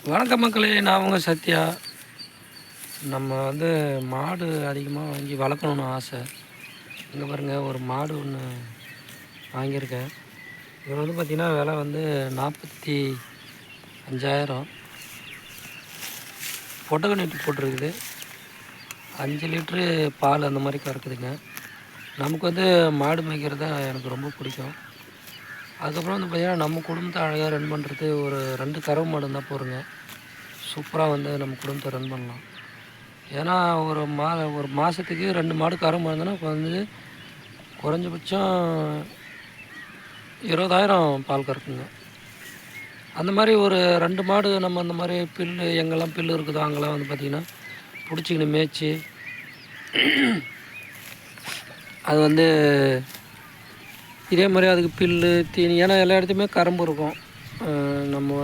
வணக்கம் மக்களே, நான் உங்கள் சத்யா. நம்ம மாடு அதிகமாக வாங்கி வளர்க்கணுன்னு ஆசை. இங்கே பாருங்கள், ஒரு மாடு ஒன்று வாங்கியிருக்கேன். இது பார்த்திங்கன்னா விலை 45,000. பொட்டை நீட்டி போட்டிருக்குது. 5 லிட்ரு பால் அந்த மாதிரி கறக்குதுங்க. நமக்கு மாடு மேய்க்கிறது தான் எனக்கு ரொம்ப பிடிக்கும். அதுக்கப்புறம் பார்த்திங்கன்னா நம்ம குடும்பத்தை அழகாக ரன் பண்ணுறது ஒரு 2 கறவை மாடு இருந்தால் போகிறோங்க. சூப்பராக நம்ம குடும்பத்தை ரன் பண்ணலாம். ஏன்னா ஒரு மாதத்துக்கு 2 மாடு கறவை மாடுனா குறைஞ்சபட்சம் 20,000 பால் கறக்குங்க. அந்த மாதிரி ஒரு 2 மாடு நம்ம அந்த மாதிரி புல்லு எங்கெல்லாம் புல்லு இருக்குதோ அங்கெல்லாம் பார்த்திங்கன்னா பிடிச்சிக்கின்னு மேய்ச்சி அது இதே மாதிரி அதுக்கு புல்லு தீனி, ஏன்னா எல்லா இடத்துலையுமே கரும்பு இருக்கும். நம்ம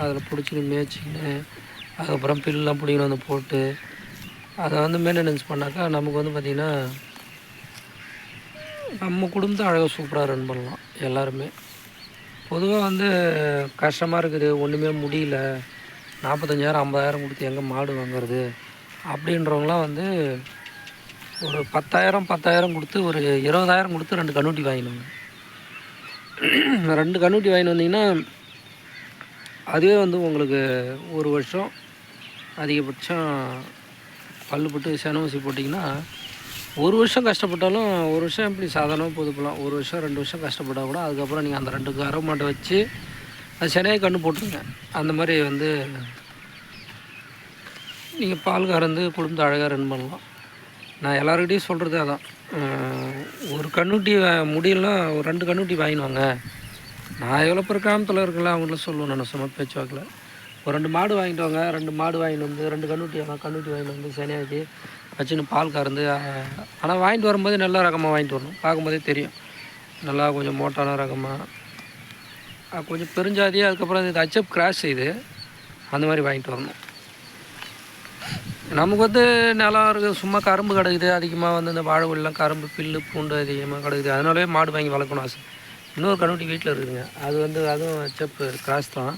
அதில் பிடிச்சின்னு மேய்ச்சின்னு அதுக்கப்புறம் புல்லாம் பிடிக்கணும் போட்டு அதை மெயின்டெனன்ஸ் பண்ணாக்கா நமக்கு பார்த்திங்கன்னா நம்ம குடும்பத்தை அழகாக சூப்பராக ரன் பண்ணலாம். எல்லாருமே பொதுவாக கஷ்டமாக இருக்குது, ஒன்றுமே முடியல, 45,000 50,000 கொடுத்து எங்கே மாடு வாங்குறது அப்படின்றவங்களாம் ஒரு 10,000 கொடுத்து ஒரு 20,000 கொடுத்து 2 கன்னுட்டி வாங்கிடுவாங்க. 2 கன்னுட்டி வாங்கிட்டு வந்தீங்கன்னா அதுவே உங்களுக்கு ஒரு வருஷம் அதிகபட்சம் பல்லுப்பட்டு செனவூசி போட்டிங்கன்னா ஒரு வருஷம் கஷ்டப்பட்டாலும், ஒரு வருஷம் எப்படி சாதாரணமாக பொதுப்பலாம், ஒரு வருஷம் 2 வருஷம் கஷ்டப்பட்டால் கூட அதுக்கப்புறம் நீங்கள் அந்த 2 கறவை மாட்டை வச்சு அது செனையை கன்று போட்டுருங்க. அந்த மாதிரி நீங்கள் பால் கறந்து குடும்பத்தை அழகாக ரன் பண்ணலாம். நான் எல்லாருக்கிட்டையும் சொல்கிறது அதான், ஒரு கன்னுட்டி முடியலாம் ஒரு 2 கன்னுட்டி வாங்கிடுவாங்க. நான் எவ்வளோ பேர் கிராமத்தில் இருக்கல அவங்கள்ட்ட சொல்லுவேன், நான் சும்மா பேச்சுவாக்கில் ஒரு 2 மாடு வாங்கிட்டு வாங்க. 2 மாடு வாங்கிட்டு 2 கன்னுட்டி வாங்கிட்டு சனியாக்கி வச்சுன்னு பால் கறந்து. ஆனால் வாங்கிட்டு வரும்போது நல்ல ரகமாக வாங்கிட்டு வரணும். பார்க்கும்போதே தெரியும், நல்லா கொஞ்சம் மோட்டான ரகமாக, கொஞ்சம் பெருஞ்சாதியாக. அதுக்கப்புறம் இது ஹெச்எப் கிராஸ் இது, அந்த மாதிரி வாங்கிட்டு வரணும். நமக்கு நிலம் இருக்குது, சும்மா கரும்பு கிடக்குது அதிகமாக, இந்த வாழைவெல்லாம் கரும்பு புல்லு பூண்டு அதிகமாக கிடக்குது. அதனாலே மாடு வாங்கி வளர்க்கணும் ஆசை. இன்னொரு கன்னுட்டி வீட்டில் இருக்குதுங்க, அது அதுவும் செப்பு கிராஸ் தான்,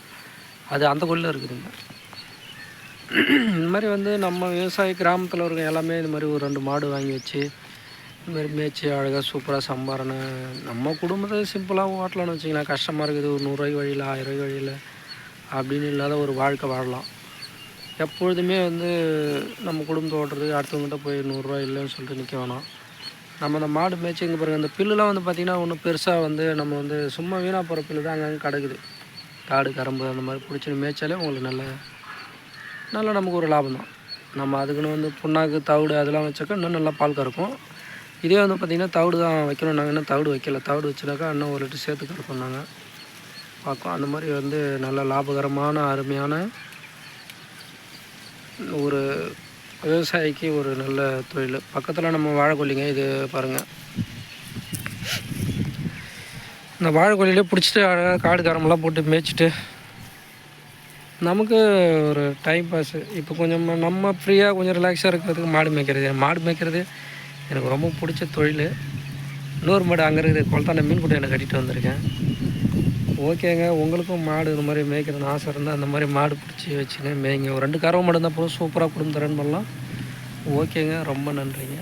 அது அந்த கொள்ளில் இருக்குதுங்க. இந்த மாதிரி நம்ம விவசாய கிராமத்தில் இருக்க எல்லாமே இந்த மாதிரி ஒரு 2 மாடு வாங்கி வச்சு இதுமாதிரி மேய்ச்சி அழகாக சூப்பராக சம்பாரணை நம்ம குடும்பத்தை சிம்பிளாக ஓட்டலாம்னு வச்சிங்களேன். கஷ்டமாக இருக்குது, ஒரு 100 ரூபாய் வழியில் 1000 ரூபாய் வழியில் அப்படின்னு இல்லாத ஒரு வாழ்க்கை வாழலாம். எப்பொழுதுமே நம்ம குடும்பத்தை ஓட்டுறதுக்கு அடுத்தவங்ககிட்ட போய் 100 ரூபா இல்லைன்னு சொல்லிட்டு நிற்க வேணாம். நம்ம அந்த மாடு மேய்ச்சி இங்கே பாருங்கள், அந்த புல்லுலாம் பார்த்திங்கன்னா ஒன்றும் பெருசாக நம்ம சும்மா வீணாக போகிற புல்லு தான் அங்கங்கே கிடக்குது. காடு கரும்பு அந்த மாதிரி பிடிச்சி மேய்ச்சாலே உங்களுக்கு நல்ல நமக்கு ஒரு லாபம் தான். நம்ம அதுக்குன்னு புண்ணாக்கு தவிடு அதெல்லாம் வச்சாக்கா இன்னும் நல்லா பால் கறக்கும். இதே பார்த்திங்கன்னா தவிடு தான் வைக்கணும். நாங்கள் இன்னும் தவிடு வைக்கல. தவிடு வச்சுனாக்கா இன்னும் 1 லிட்டர் சேர்த்து கறக்கும் நாங்கள் பார்க்கோம். அந்த மாதிரி நல்ல லாபகரமான அருமையான ஒரு விவசாயிக்கு ஒரு நல்ல தொழில். பக்கத்தில் நம்ம வாழைக்கொல்லிங்க, இது பாருங்கள், இந்த வாழைக்கொல்லியிலே பிடிச்சிட்டு அழகாக காடு கரமெல்லாம் போட்டு மேய்ச்சிட்டு நமக்கு ஒரு டைம் பாஸு. இப்போ கொஞ்சம் நம்ம ஃப்ரீயாக கொஞ்சம் ரிலாக்ஸாக இருக்கிறதுக்கு மாடு மேய்க்கிறது எனக்கு ரொம்ப பிடிச்ச தொழில். இன்னொரு மாடு அங்கே இருக்குது, குளத்தாண்ட மீன் கூட்டை எனக்கு கட்டிட்டு வந்திருக்கேன். ஓகேங்க, உங்களுக்கும் மாடு இந்த மாதிரி மேய்க்கணும்னு ஆசை இருந்தால் அந்த மாதிரி மாடு பிடிச்சி வச்சுங்க மேய்ங்க. ஒரு 2 கறவை மாடு இருந்தால் போதும், சூப்பராக குடும்பத்தை ரன் பண்ணலாம். ஓகேங்க, ரொம்ப நன்றிங்க.